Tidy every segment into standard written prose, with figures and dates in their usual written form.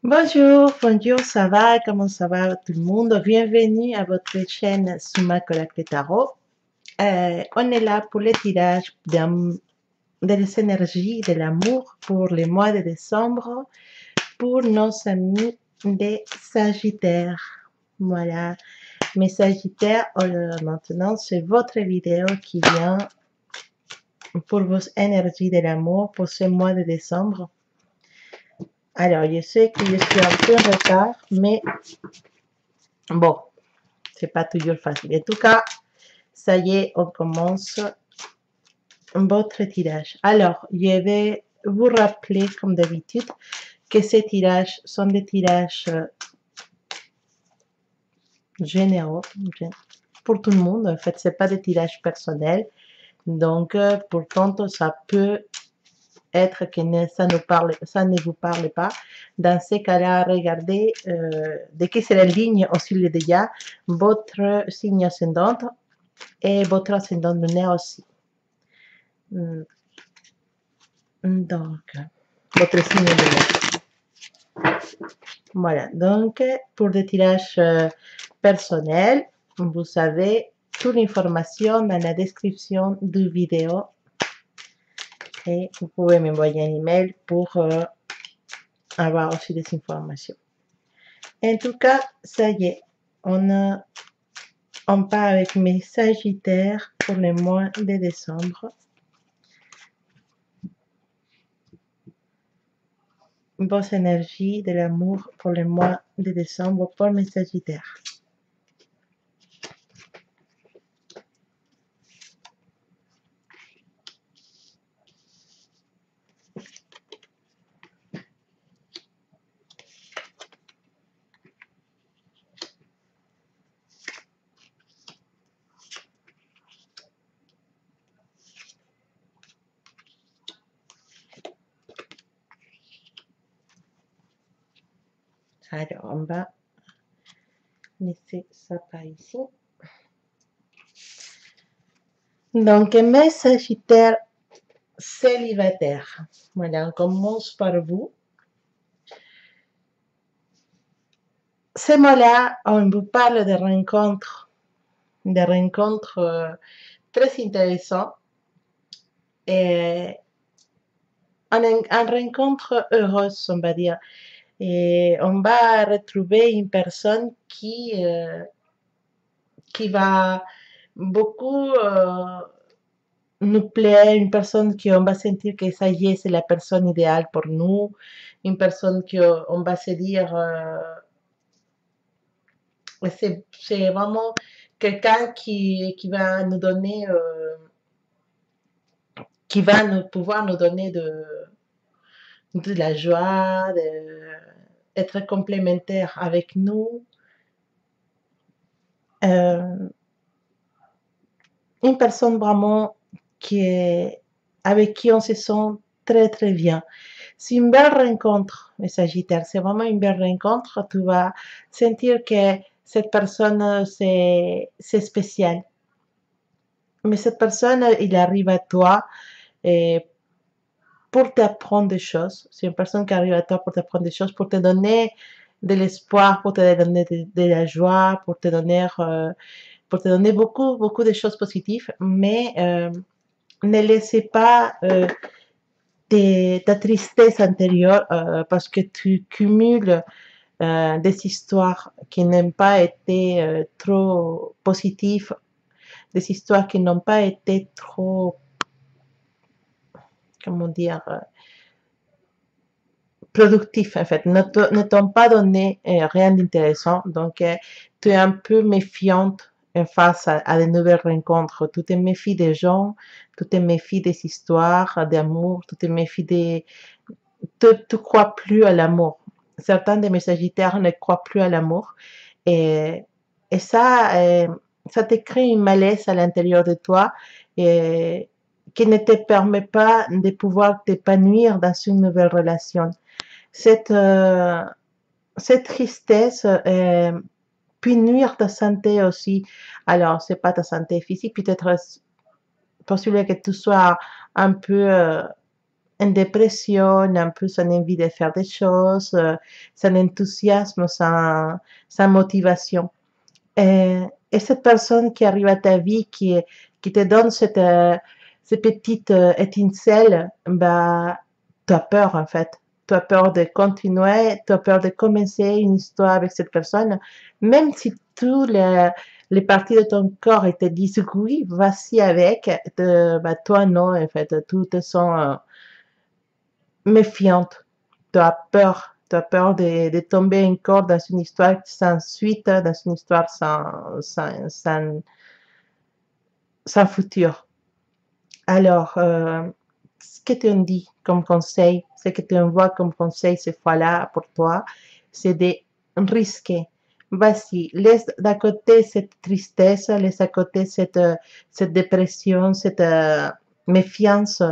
Bonjour, bonjour, ça va? Comment ça va tout le monde? Bienvenue à votre chaîne Suma Collecte Tarot. On est là pour le tirage des énergies de l'amour pour le mois de décembre pour nos amis des Sagittaires. Voilà, mes Sagittaires, maintenant c'est votre vidéo qui vient pour vos énergies de l'amour pour ce mois de décembre. Alors, je sais que je suis un peu en retard, mais bon, c'est pas toujours facile. En tout cas, ça y est, on commence votre tirage. Alors, je vais vous rappeler, comme d'habitude, que ces tirages sont des tirages généraux pour tout le monde. En fait, c'est pas des tirages personnels. Donc, pourtant, ça peut être que ça ne vous parle pas. Dans ces cas-là, regardez de qui c'est la ligne aussi déjà votre signe ascendant et votre ascendant lunaire aussi. Donc, votre signe lunaire. Voilà, donc pour des tirages personnels, vous savez toute l'information dans la description du vidéo. Et vous pouvez m'envoyer un email pour avoir aussi des informations. En tout cas, ça y est, on part avec mes Sagittaires pour le mois de décembre. Vos énergies de l'amour pour le mois de décembre pour mes Sagittaires. Alors, on va laisser ça par ici. Donc, mes Sagittaires célibataires. Voilà, on commence par vous. Ce mois-là, on vous parle de rencontres très intéressantes. Et une rencontre heureuse, on va dire. Et on va retrouver une personne qui va beaucoup nous plaire, une personne qu'on va sentir que ça y est, c'est la personne idéale pour nous, une personne qu'on va se dire, c'est vraiment quelqu'un qui va nous donner, qui va pouvoir nous donner de la joie, être complémentaire avec nous. Une personne vraiment avec qui on se sent très très bien. C'est une belle rencontre, les Sagittaires. C'est vraiment une belle rencontre. Tu vas sentir que cette personne, c'est spécial. Mais cette personne, il arrive à toi et pour t'apprendre des choses. C'est une personne qui arrive à toi pour t'apprendre des choses, pour te donner de l'espoir, pour te donner de la joie, pour te donner beaucoup, beaucoup de choses positives. Mais ne laissez pas ta tristesse intérieure parce que tu cumules des histoires qui n'ont pas été trop positives, des histoires qui n'ont pas été trop, comment dire, productifs en fait, ne t'ont pas donné rien d'intéressant. Donc, tu es un peu méfiante en face à de nouvelles rencontres. Tu te méfies des gens, tu te méfies des histoires d'amour, tu te méfies des... Tu crois plus à l'amour. Certains de mes Sagittaires ne croient plus à l'amour. Et, et ça te crée une malaise à l'intérieur de toi et, qui ne te permet pas de pouvoir t'épanouir dans une nouvelle relation. Cette tristesse peut nuire ta santé aussi. Alors, c'est pas ta santé physique, peut-être possible que tu sois un peu une dépression, un peu son envie de faire des choses, son enthousiasme, sa motivation. Et cette personne qui arrive à ta vie, qui te donne cette petite étincelle, bah, tu as peur en fait. Tu as peur de continuer, tu as peur de commencer une histoire avec cette personne, même si tous les parties de ton corps te disent oui, vas-y avec, bah, toi non, en fait, tout te sent méfiante. Tu as peur de tomber encore dans une histoire sans suite, dans une histoire sans futur. Alors, ce que tu me dis comme conseil, ce que tu envoies comme conseil cette fois-là pour toi, c'est de risquer. Vas-y, laisse d'à côté cette tristesse, laisse à côté cette dépression, cette méfiance.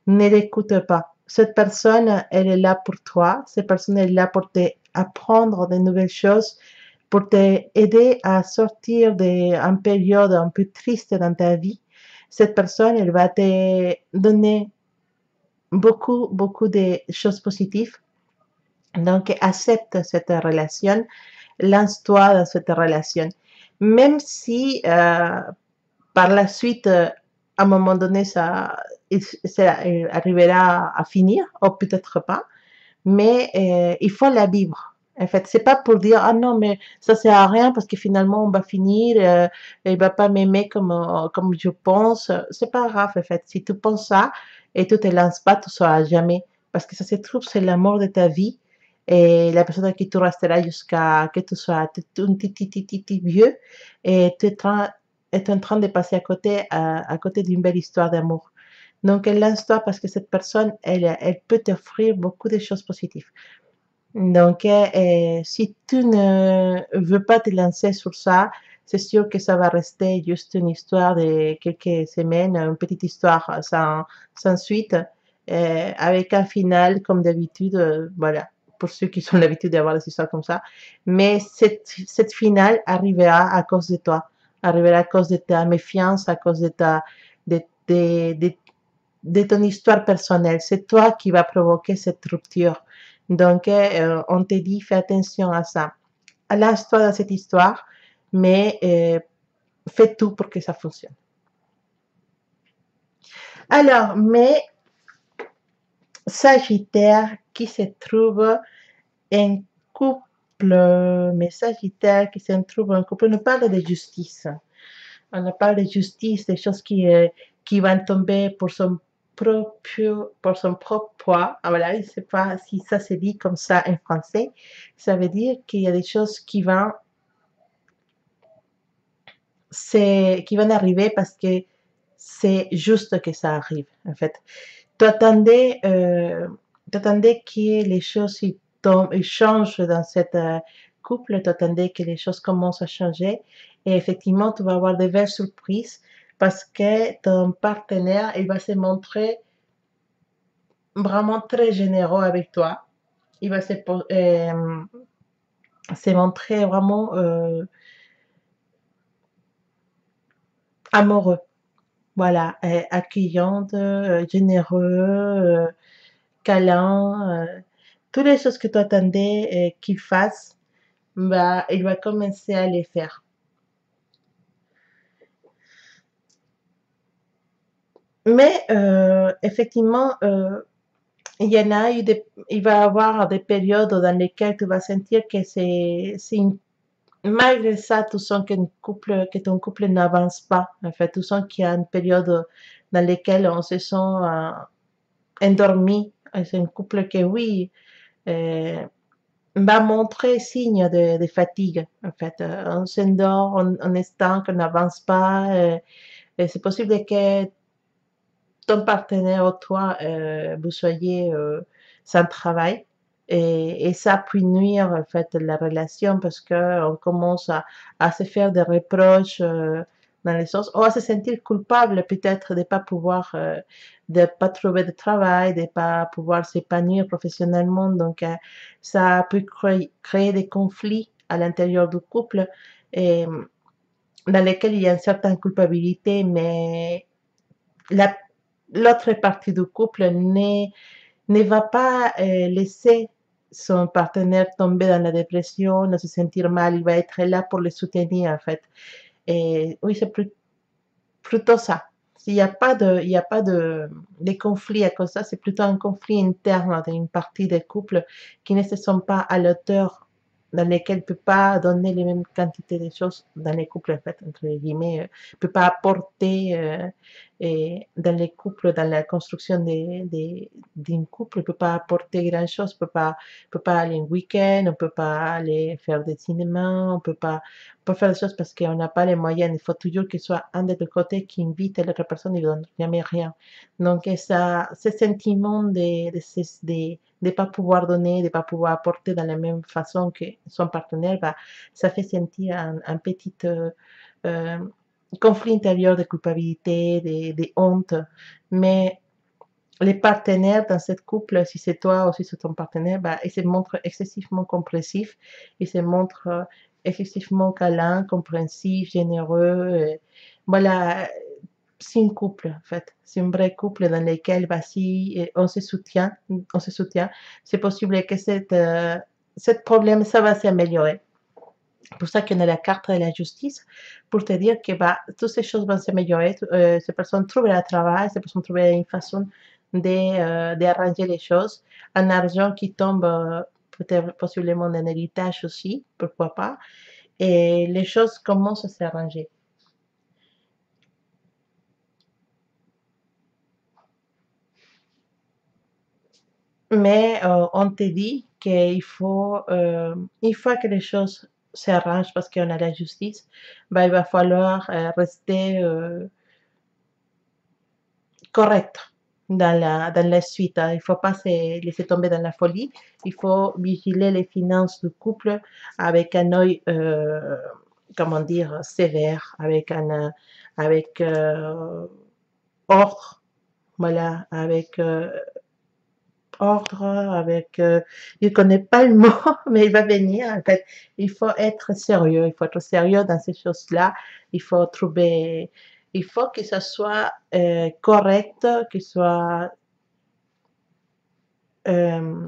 Ne l'écoute pas. Cette personne, elle est là pour toi. Cette personne, elle est là pour t'apprendre de nouvelles choses, pour t'aider à sortir d'une période un peu triste dans ta vie. Cette personne, elle va te donner beaucoup, beaucoup de choses positives. Donc, accepte cette relation, lance-toi dans cette relation. Même si par la suite, à un moment donné, ça arrivera à finir, ou peut-être pas, mais il faut la vivre. En fait, c'est pas pour dire ah non mais ça sert à rien parce que finalement on va finir, il va pas m'aimer comme je pense. C'est pas grave en fait. Si tu penses ça et tu te lances pas, tu sauras jamais parce que ça se trouve c'est l'amour de ta vie et la personne à qui tu resteras jusqu'à que tu sois un petit vieux et tu es en train de passer à côté d'une belle histoire d'amour. Donc, lance-toi parce que cette personne, elle peut t'offrir beaucoup de choses positives. Donc, si tu ne veux pas te lancer sur ça, c'est sûr que ça va rester juste une histoire de quelques semaines, une petite histoire sans suite, avec un final comme d'habitude, voilà, pour ceux qui ont l'habitude d'avoir des histoires comme ça. Mais cette finale arrivera à cause de toi, arrivera à cause de ta méfiance, à cause de, de, de, de ton histoire personnelle. C'est toi qui va provoquer cette rupture. Donc, on te dit, fais attention à ça. Lance-toi dans cette histoire, mais fais tout pour que ça fonctionne. Alors, mais Sagittaire qui se trouve en couple, mais Sagittaire qui se trouve en couple, on parle de justice. On parle de justice, des choses qui vont tomber pour son propre poids. Ah, voilà, je ne sais pas si ça se dit comme ça en français. Ça veut dire qu'il y a des choses qui vont arriver parce que c'est juste que ça arrive, en fait. Tu attendais, que les choses ils changent dans cette couple, tu attendais que les choses commencent à changer et effectivement, tu vas avoir de belles surprises parce que ton partenaire, il va se montrer vraiment très généreux avec toi. Il va se montrer vraiment amoureux. Voilà, accueillante, généreux, câlin, toutes les choses que tu attendais qu'il fasse, bah, il va commencer à les faire. Mais effectivement, il y en a eu il va y avoir des périodes dans lesquelles tu vas sentir que malgré ça, tu sens que ton couple n'avance pas. En fait, tu sens qu'il y a une période dans laquelle on se sent endormi. C'est un couple que oui, euh, va montrer signe de fatigue. En fait, on s'endort, on est stank, on n'avance pas. Et c'est possible que ton partenaire ou toi, vous soyez sans travail. Et ça peut nuire en fait la relation parce qu'on commence à se faire des reproches dans les sens, ou à se sentir coupable peut-être de ne pas pouvoir, de pas trouver de travail, de ne pas pouvoir s'épanouir professionnellement. Donc, ça peut créer des conflits à l'intérieur du couple et, dans lesquels il y a une certaine culpabilité, mais la l'autre partie du couple ne va pas laisser son partenaire tomber dans la dépression, ne se sentir mal, il va être là pour le soutenir en fait. Et oui, c'est plutôt ça. S'il n'y a pas de conflit à cause de ça, c'est plutôt un conflit interne d'une partie des couples qui ne se sont pas à l'auteur, dans lesquels ne peut pas donner les mêmes quantités de choses dans les couples, en fait, entre guillemets, ne peut pas apporter et dans les couples, dans la construction d'un couple, ne peut pas apporter grand-chose, peut pas aller un week-end, on peut pas aller faire des cinémas, on peut pas pour faire des choses parce qu'on n'a pas les moyens. Il faut toujours qu'il soit un des deux côtés qui invite l'autre personne et ne donne jamais rien. Donc, ça, ce sentiment de pas pouvoir donner, de pas pouvoir apporter de la même façon que son partenaire, bah, ça fait sentir un petit euh, conflit intérieur de culpabilité, de honte. Mais les partenaires dans cette couple, si c'est toi ou si c'est ton partenaire, bah, ils se montrent excessivement compressifs, ils se montrent excessivement câlins, compréhensifs, généreux. Voilà, c'est un couple en fait. C'est un vrai couple dans lequel bah, si on se soutient, c'est possible que cette problème, ça va s'améliorer. C'est pour ça qu'on a la carte de la justice pour te dire que bah, toutes ces choses vont s'améliorer. Ces personnes trouveront un travail, ces personnes trouveront une façon d'arranger les choses. Un argent qui tombe peut-être possiblement d'un héritage aussi, pourquoi pas. Et les choses commencent à s'arranger. Mais on te dit qu'il faut, une fois que les choses s'arrangent parce qu'on a la justice, bah, il va falloir rester correct dans la suite. Hein. Il ne faut pas se laisser tomber dans la folie. Il faut vigiler les finances du couple avec un œil, comment dire, sévère, avec ordre, voilà, avec ordre, avec, je ne connais pas le mot, mais il va venir. En fait, il faut être sérieux. Il faut être sérieux dans ces choses-là. Il faut trouver, il faut que ça soit correct, que ce soit euh,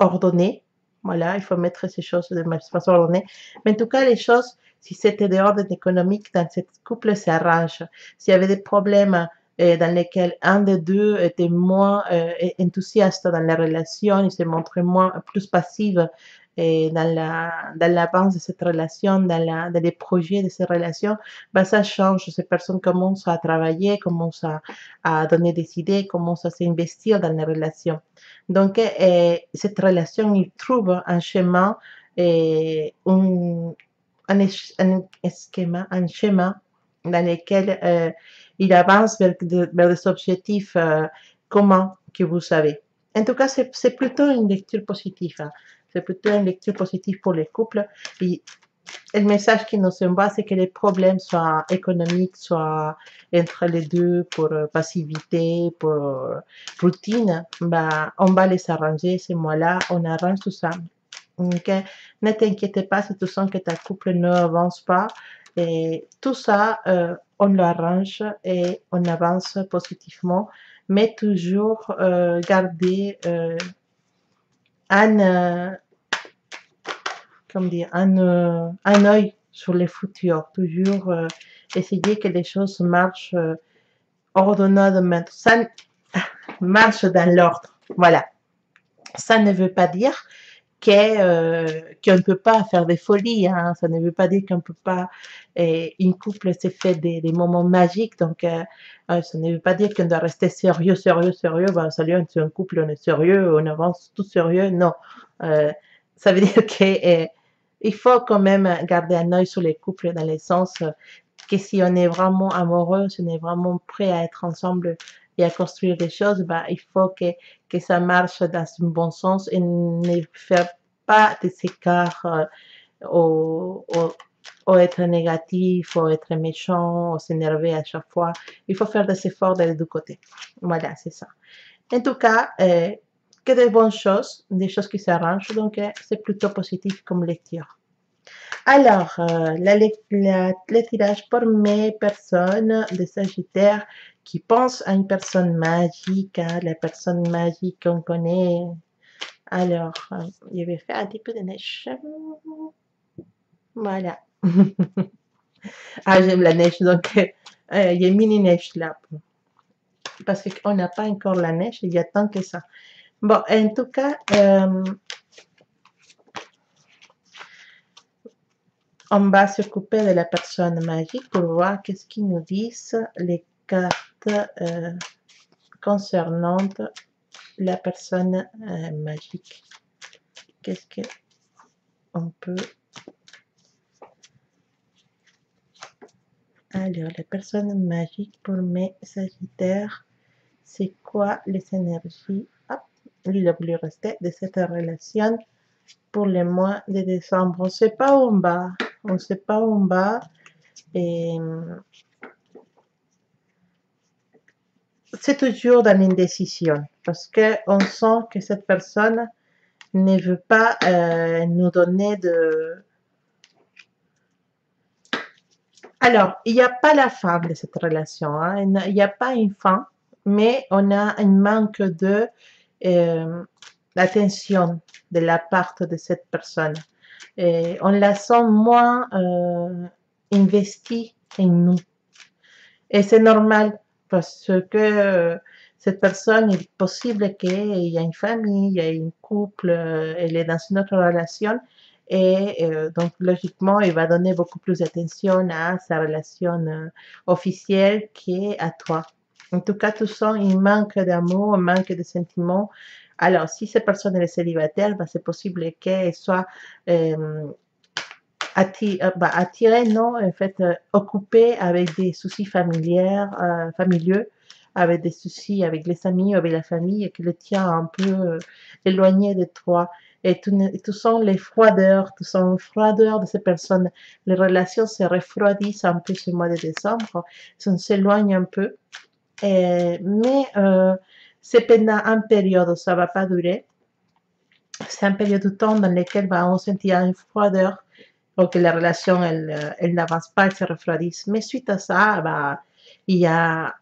ordonné. Voilà, il faut mettre ces choses de façon ordonnée. Mais en tout cas, les choses, si c'était de ordre économique, dans cette couple s'arrange. S'il y avait des problèmes dans lesquels un des deux était moins enthousiaste dans la relation, il se montrait plus passif dans l'avance de cette relation, dans les projets de cette relation, ben ça change. Ces personnes commencent à travailler, commencent à donner des idées, commencent à s'investir dans la relation. Donc, cette relation, il trouve un chemin, un schéma dans lequel il avance vers des objectifs communs que vous savez. En tout cas, c'est plutôt une lecture positive. Hein. C'est plutôt une lecture positive pour les couples. Et le message qui nous envoie, c'est que les problèmes soient économiques, soient entre les deux pour passivité, pour routine, bah, on va les arranger ces mois-là, on arrange tout ça. Donc, ne t'inquiète pas si tu sens que ta couple ne avance pas. Et tout ça, on l'arrange et on avance positivement, mais toujours garder un, comment dire, un œil sur le futur, toujours essayer que les choses marchent ordonnadement, ça marche dans l'ordre. Voilà. Ça ne veut pas dire qu'on ne peut pas faire des folies, hein. Ça ne veut pas dire qu'on ne peut pas, une couple s'est fait des moments magiques, donc ça ne veut pas dire qu'on doit rester sérieux, sérieux, sérieux, ben, salut, on est un couple, on est sérieux, on avance tout sérieux, non. Euh, ça veut dire que il faut quand même garder un œil sur les couples dans le sens que si on est vraiment amoureux, si on est vraiment prêt à être ensemble et à construire des choses, bah, il faut que ça marche dans un bon sens et ne faire pas des écarts ou être négatif, ou être méchant, ou s'énerver à chaque fois. Il faut faire des efforts des deux côtés. Voilà, c'est ça. En tout cas, que des bonnes choses, des choses qui s'arrangent, donc c'est plutôt positif comme lecture. Alors, le tirage pour mes personnes de Sagittaire qui pensent à une personne magique, hein, la personne magique qu'on connaît. Alors, je vais faire un petit peu de neige. Voilà. Ah, j'aime la neige, donc il y a une mini neige là. Parce qu'on n'a pas encore la neige, il y a tant que ça. Bon, en tout cas, on va s'occuper de la personne magique pour voir qu'est-ce qu'ils nous disent les cartes concernant la personne magique. Qu'est-ce qu'on peut... Alors, la personne magique pour mes Sagittaires, c'est quoi les énergies? Hop, il a voulu rester de cette relation pour le mois de décembre. On ne sait pas où on va. On ne sait pas où on va. Et c'est toujours dans l'indécision parce qu'on sent que cette personne ne veut pas nous donner de... Alors, il n'y a pas la fin de cette relation, hein. Il n'y a pas une fin, mais on a un manque de d'attention de la part de cette personne. Et on la sent moins investie en nous. Et c'est normal parce que cette personne, il est possible qu'il y ait une famille, il y ait un couple, elle est dans une autre relation et donc logiquement, il va donner beaucoup plus d'attention à sa relation officielle qu'à toi. En tout cas, tu sens un manque d'amour, un manque de sentiments. Alors, si cette personne est célibataire, c'est possible qu'elle soit attiré, non, en fait, occupé avec des soucis familiaux, avec des soucis avec les amis, avec la famille, et qui le tient un peu éloigné de toi. Et tu sens les froideurs, tu sens les froideurs de ces personnes. Les relations se refroidissent un peu ce mois de décembre, on s'éloigne un peu. Mais c'est pendant une période, ça ne va pas durer. C'est une période de temps dans laquelle on sentir une froideur ou que la relation, elle n'avance pas, elle se refroidit. Mais suite à ça, il y a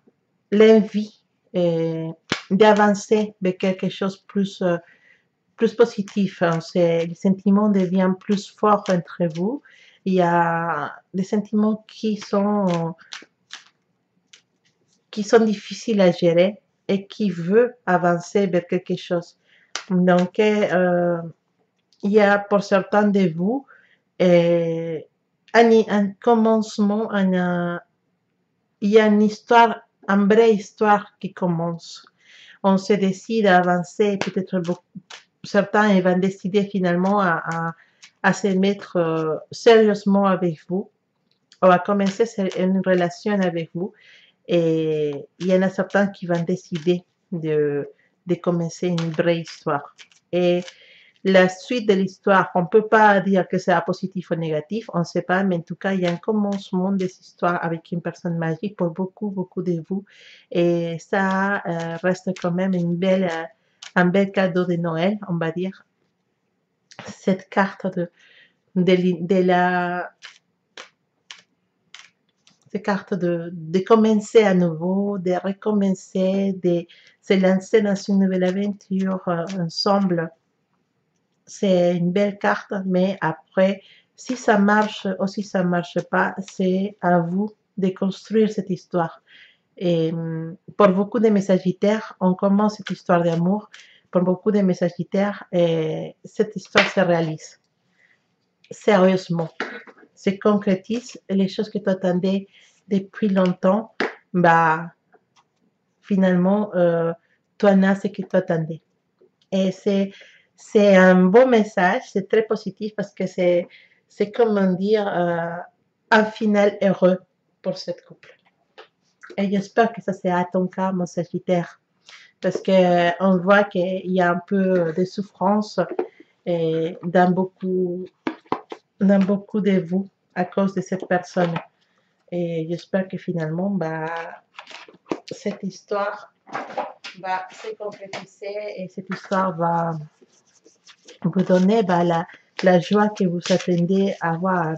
l'envie d'avancer vers quelque chose de plus positif. Hein. Les sentiments deviennent plus forts entre vous. Il y a des sentiments qui sont difficiles à gérer et qui veulent avancer vers quelque chose. Donc, il y a pour certains de vous un commencement, il y a une histoire, une vraie histoire qui commence. On se décide à avancer, peut-être certains vont décider finalement à se mettre sérieusement avec vous, ou à commencer une relation avec vous. Et il y en a certains qui vont décider de commencer une vraie histoire. Et la suite de l'histoire, on ne peut pas dire que c'est positif ou négatif, on ne sait pas, mais en tout cas, il y a un commencement des histoires avec une personne magique pour beaucoup, beaucoup de vous. Et ça reste quand même un bel cadeau de Noël, on va dire. Cette carte de commencer à nouveau, de recommencer, de se lancer dans une nouvelle aventure ensemble. C'est une belle carte, mais après, si ça marche ou si ça ne marche pas, c'est à vous de construire cette histoire. Et pour beaucoup de mes Sagittaires, on commence cette histoire d'amour. Pour beaucoup de mes Sagittaires, cette histoire se réalise. Sérieusement, se concrétise. Les choses que tu attendais depuis longtemps, finalement, tu en as ce que tu attendais. Et c'est un beau message, c'est très positif parce que c'est comment dire, un final heureux pour cette couple. Et j'espère que ça sera ton cas, mon Sagittaire, parce qu'on voit qu'il y a un peu de souffrance dans beaucoup de vous à cause de cette personne. Et j'espère que finalement, cette histoire va se concrétiser et cette histoire va vous donner la joie que vous attendez à avoir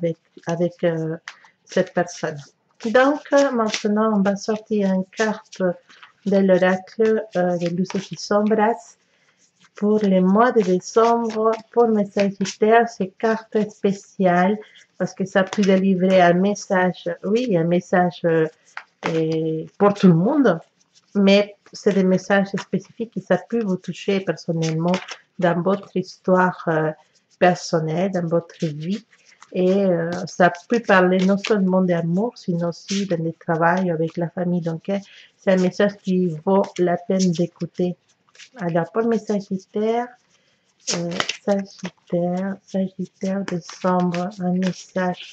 avec cette personne. Donc, maintenant, on va sortir une carte de l'oracle de Luces y Sombras pour le mois de décembre. Pour mes Sagittaires, c'est carte spéciale parce que ça peut délivrer un message, oui, un message pour tout le monde, mais c'est des messages spécifiques et ça peut vous toucher personnellement dans votre histoire personnelle, dans votre vie. Et ça peut parler non seulement d'amour, sinon aussi dans le travail avec la famille. Donc, c'est un message qui vaut la peine d'écouter. Alors, pour mes Sagittaires, Sagittaire, décembre, un message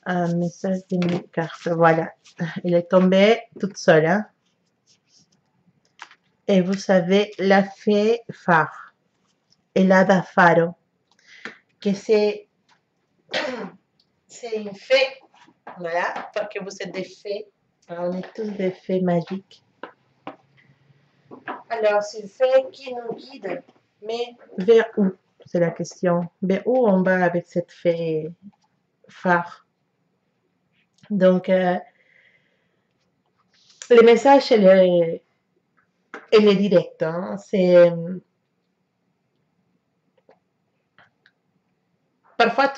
de mes cartes. Voilà, il est tombé toute seule. Hein? Et vous savez, la fée phare, el hada faro, que c'est une fée, voilà, parce que vous êtes des fées, on est tous des fées magiques. Alors, c'est une fée qui nous guide, mais vers où? C'est la question. Vers où on va avec cette fée phare? Donc, le message, elle est direct. Hein? Parfois,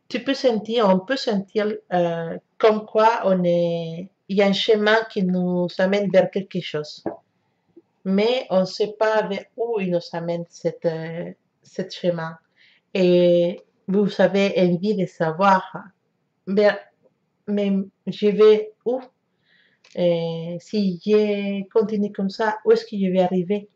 tu peux sentir, on peut sentir comme quoi il y a un chemin qui nous amène vers quelque chose. Mais on ne sait pas vers où il nous amène cette chemin. Et vous avez envie de savoir, mais je vais où? Et si je continue comme ça, où est-ce que je vais arriver?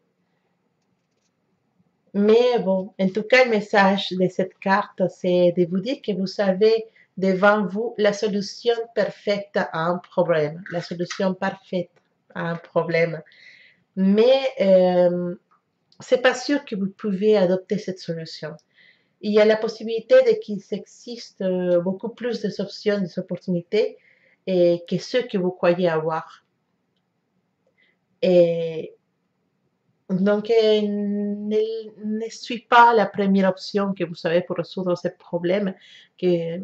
Mais bon, en tout cas, le message de cette carte, c'est de vous dire que vous avez devant vous la solution parfaite à un problème, la solution parfaite à un problème. Mais c'est pas sûr que vous pouvez adopter cette solution. Il y a la possibilité qu'il existe beaucoup plus d'options, des opportunités que ceux que vous croyez avoir. Et donc, ne suis pas la première option que vous avez pour résoudre ce problème que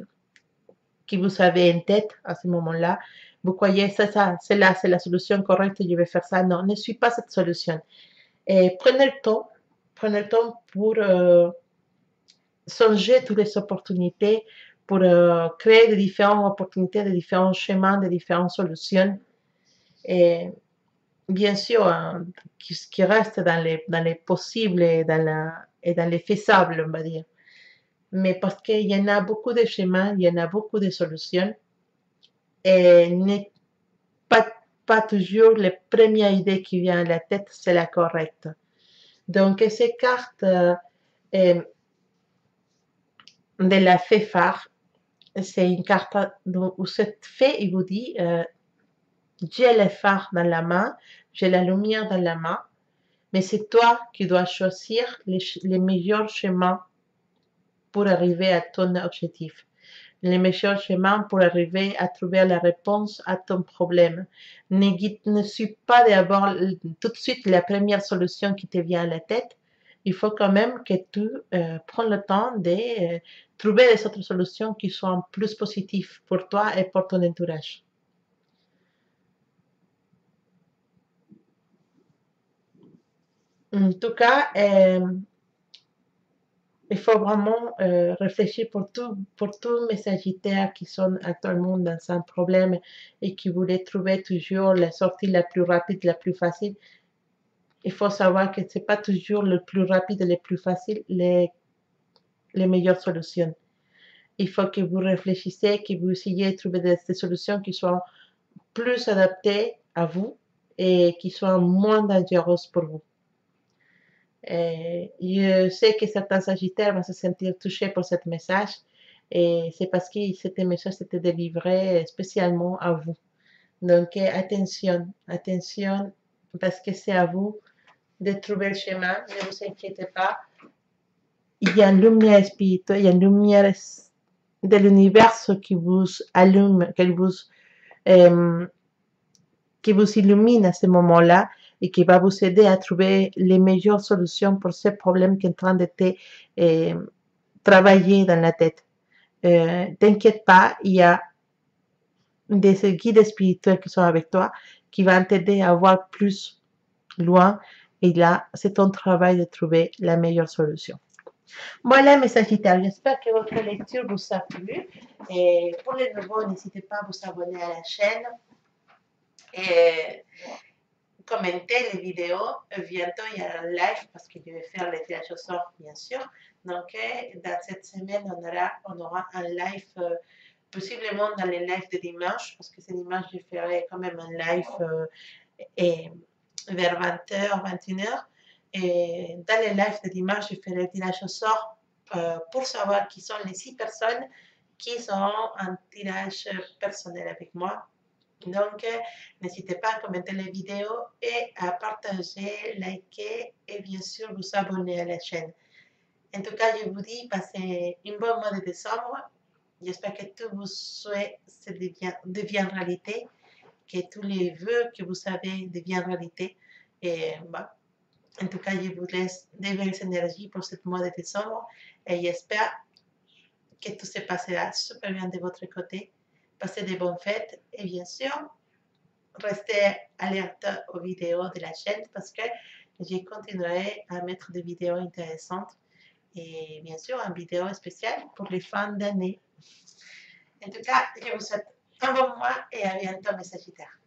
vous avez en tête à ce moment-là. Vous croyez, c'est la solution correcte, je vais faire ça. Non, ne suis pas cette solution. Et prenez le temps pour songer toutes les opportunités, pour créer de différentes opportunités, de différents chemins, de différentes solutions. Et bien sûr, qui reste dans les possibles et dans les faisables, on va dire. Mais parce qu'il y en a beaucoup de chemins, il y en a beaucoup de solutions, et n'est pas toujours la première idée qui vient à la tête, c'est la correcte. Donc, ces cartes de la fée phare, c'est une carte où cette fée, il vous dit, j'ai le phare dans la main, j'ai la lumière dans la main, mais c'est toi qui dois choisir les meilleurs chemins pour arriver à ton objectif. Les meilleurs chemins pour arriver à trouver la réponse à ton problème. Ne suis pas d'avoir tout de suite la première solution qui te vient à la tête. Il faut quand même que tu prennes le temps de trouver des autres solutions qui soient plus positives pour toi et pour ton entourage. En tout cas, il faut vraiment réfléchir pour tous mes Sagittaires qui sont actuellement dans un problème et qui voulaient trouver toujours la sortie la plus rapide, la plus facile. Il faut savoir que ce n'est pas toujours le plus rapide et le plus facile les meilleures solutions. Il faut que vous réfléchissiez, que vous essayiez de trouver des solutions qui soient plus adaptées à vous et qui soient moins dangereuses pour vous. Je sais que certains Sagittaires vont se sentir touchés par ce message et c'est parce que ce message était délivré spécialement à vous. Donc, attention, parce que c'est à vous de trouver le chemin, ne vous inquiétez pas. Il y a une lumière spirituelle, il y a une lumière de l'univers qui vous allume, qui vous illumine à ce moment-là. et qui va vous aider à trouver les meilleures solutions pour ces problèmes qui sont en train de te travailler dans la tête. T'inquiète pas, il y a des guides spirituels qui sont avec toi, qui vont t'aider à voir plus loin. Et là, c'est ton travail de trouver la meilleure solution. Voilà mes Sagittaires, j'espère que votre lecture vous a plu. Et pour les nouveaux, n'hésitez pas à vous abonner à la chaîne et commenter les vidéos. Bientôt, il y a un live parce que je vais faire les tirages au sort, bien sûr. Donc, dans cette semaine, on aura un live, possiblement dans les lives de dimanche, parce que ce dimanche, je ferai quand même un live et vers 20h, 21h. Et dans les lives de dimanche, je ferai le tirage au sort pour savoir qui sont les 6 personnes qui sont en tirage personnel avec moi. Donc, n'hésitez pas à commenter les vidéos et à partager, liker et bien sûr vous abonner à la chaîne. En tout cas, je vous dis, passez une bonne mois de décembre. J'espère que tous vos souhaits deviennent réalité, que tous les vœux que vous avez deviennent réalité. Et bah, en tout cas, je vous laisse des belles énergies pour ce mois de décembre et j'espère que tout se passera super bien de votre côté. Passez de bonnes fêtes et bien sûr, restez alerte aux vidéos de la chaîne parce que je continuerai à mettre des vidéos intéressantes et bien sûr une vidéo spéciale pour les fins d'année. En tout cas, je vous souhaite un bon mois et à bientôt mes Sagittaires.